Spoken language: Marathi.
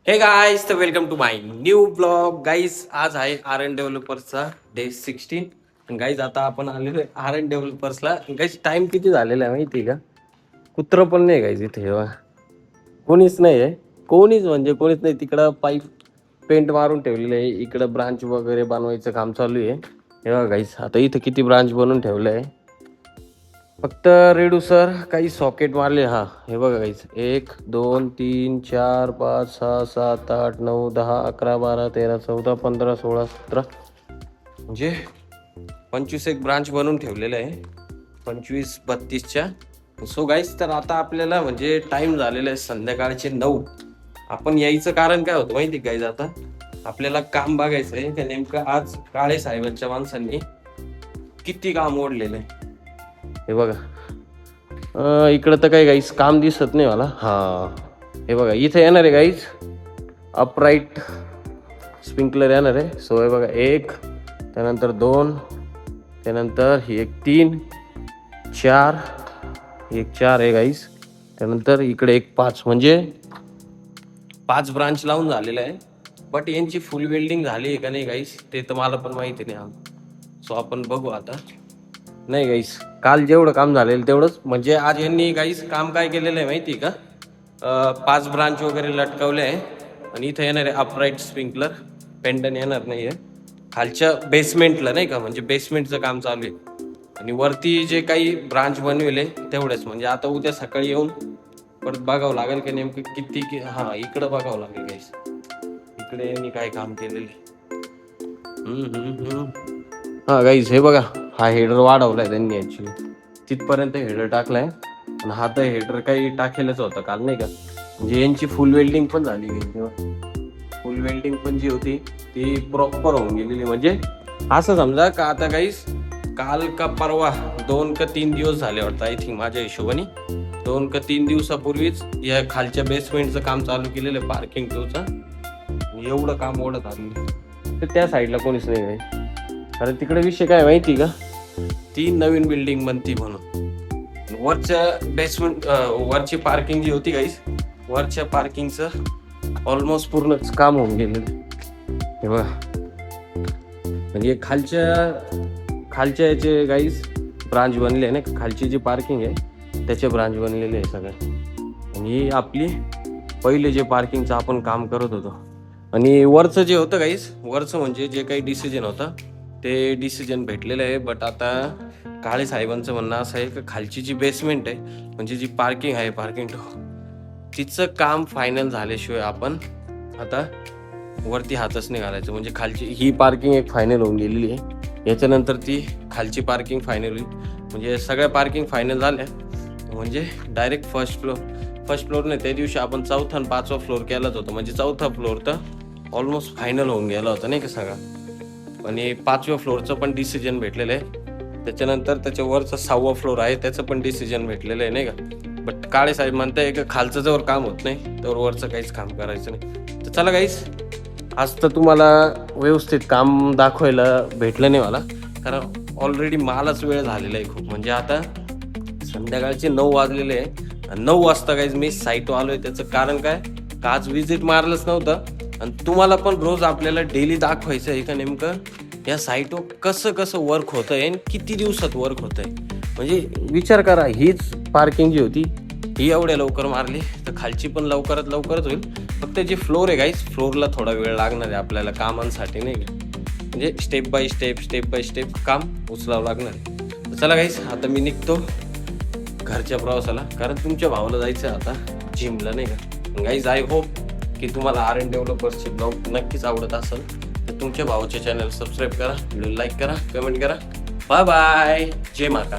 हे गाईज तर welcome to my new blog. Guys आज आहे RN डेव्हलपर्सचा डे 16. गाईज आता आपण आलेलो आहे RN डेव्हलपर्सला. गाईज टाइम किती झालेला आहे माहिती आहे का? कुत्र पण नाही गाईज इथे. कोणीच नाही आहे. कोणीच म्हणजे कोणीच नाही. तिकडं पाईप पेंट मारून ठेवलेलं आहे. इकडं ब्रांच वगैरे बनवायचं काम चालू आहे. हे बघा गाईज आता इथं किती ब्रांच बनवून ठेवलं आहे. फक्त रेड्यूसर काही सॉकेट मारले. हा हे बघा गाईज 1 2 3 4 5 6 7 8 9 10 11 12 13 14 15 16 17 म्हणजे 25 एक ब्रांच बनवून ठेवलेलं आहे 25 32च्या. सो गाईज तर आता आपल्याला म्हणजे टाइम झालेला आहे संध्याकाळचे 9. आपण यायचं कारण काय होतं माहिती गाईज? आता आपल्याला काम बघायचं आहे का नेमकं आज काळे साहेबांच्या माणसांनी किती काम ओढलेलं आहे. हे बघा इकडं तर काही गाईस काम दिसत नाही मला. हा हे बघा इथे येणार आहे गाईज अपराईट स्प्रिंकलर येणार आहे. सो हे बघा 1 त्यानंतर 2 त्यानंतर ही एक 3 4 एक 4 आहे गाईज. त्यानंतर इकडे एक 5 म्हणजे 5 ब्रांच लावून झालेलं आहे. बट यांची फुल वेल्डिंग झाली आहे का नाही गाईस ते तर मला पण माहिती नाही. सो आपण बघू आता. नाही गाईस काल जेवढं काम झालेलं तेवढंच. म्हणजे आज यांनी गाईस काम काय केलेलं आहे माहिती का? 5 ब्रांच वगैरे लटकवले आहे आणि इथं येणार आहे अपराईट स्प्रिंकलर. पेंडन येणार नाही आहे खालच्या बेसमेंटला नाही का? म्हणजे बेसमेंटचं काम चालू आहे आणि वरती जे काही ब्रांच बनविले तेवढेच. म्हणजे आता उद्या सकाळी येऊन परत बघावं लागेल की नेमकं किती हा इकडं बघावं लागेल गाईस इकडे यांनी काय काम केलेले. हा गाईज हे बघा हा हेडर वाढवलाय त्यांनी ऍक्च्युली तिथपर्यंत हेडर टाकलाय. आणि हा तर हेडर काही टाकेलच होता काल नाही का? म्हणजे यांची फुल वेल्डिंग पण झाली. फुल वेल्डिंग पण जी होती ती प्रॉपर होऊन गेलेली. म्हणजे असं समजा का आता गाईज काल का परवा 2 का 3 दिवस झाले वाटतं आय थिंक माझ्या हिशोबाने 2 का 3 दिवसापूर्वीच या खालच्या बेसमेंटचं काम चालू केलेलं आहे पार्किंग टूचं. एवढं काम ओढत आलेलं तर त्या साईडला कोणीच नाही आहे. कारण तिकडे विषय काय माहिती का? ती नवीन बिल्डिंग बनती म्हणून वरच्या बेसमेंट वरची पार्किंग जी होती गाईस वरच्या पार्किंगचं ऑलमोस्ट पूर्णच काम होऊन गेलेलं. हे बघा म्हणजे खालच्या याचे गाईस ब्रांच बनले आहे ना. खालची जी पार्किंग आहे त्याचे ब्रांच बनलेले आहे सगळे. आणि आपली पहिले जे पार्किंगचं आपण काम करत होतो आणि वरचं जे होतं गाईस वरचं म्हणजे जे काही डिसिजन होतं ते डिसिजन भेटलेलं आहे. बट आता काळे साहेबांचं म्हणणं असं आहे की खालची जी बेसमेंट आहे म्हणजे जी पार्किंग आहे पार्किंग तिचं काम फायनल झाल्याशिवाय आपण आता वरती हातच नाही घालायचं. म्हणजे खालची ही पार्किंग एक फायनल होऊन गेलेली आहे. याच्यानंतर ती खालची पार्किंग फायनल होईल. म्हणजे सगळ्या पार्किंग फायनल झाल्या म्हणजे डायरेक्ट फर्स्ट फ्लोर नाही त्या दिवशी आपण 4था आणि 5वा फ्लोर केलाच होता. म्हणजे 4था फ्लोर तर ऑलमोस्ट फायनल होऊन गेला होता नाही का सगळा. आणि 5व्या फ्लोअरचं पण डिसिजन भेटलेलं आहे. त्याच्यानंतर त्याच्या वरचा 6वा फ्लोअर आहे त्याचं पण डिसिजन भेटलेलं आहे नाही का? बट काळे साहेब म्हणताय की खालचं जवळ काम होत नाही तर वरचं काहीच काम करायचं नाही. तर चला गाईस आज तर तुम्हाला व्यवस्थित काम दाखवायला भेटलं नाही मला कारण ऑलरेडी मलाच वेळ झालेला आहे खूप. म्हणजे आता संध्याकाळचे 9 वाजलेले आहे. 9 वाजता गाईज मी साईटवर आलोय. त्याचं कारण काय का आज विजिट मारलंच नव्हतं आणि तुम्हाला पण रोज आपल्याला डेली दाखवायचं आहे का नेमकं या साईटवर कसं वर्क होतं आहे आणि किती दिवसात वर्क होतं आहे. म्हणजे विचार करा हीच पार्किंग जी होती ही एवढ्या लवकर मारली तर खालची पण लवकरच होईल. फक्त जे फ्लोर आहे गाईस फ्लोरला थोडा वेळ लागणार आहे आपल्याला कामांसाठी नाही का? म्हणजे स्टेप बाय स्टेप काम उचलावं लागणार आहे. तर चला गाईस आता मी निघतो घरच्या प्रवासाला कारण तुमच्या भावाला जायचं आहे आता जिमला नाही का? गाईज आय होप की तुम्हाला RN डेव्हलपर्सचे ब्लॉग नक्कीच आवडत असेल तर तुमच्या भावाचे चॅनल सबस्क्राईब करा, व्हिडिओ लाईक करा, कमेंट करा. Bye bye. जय माता.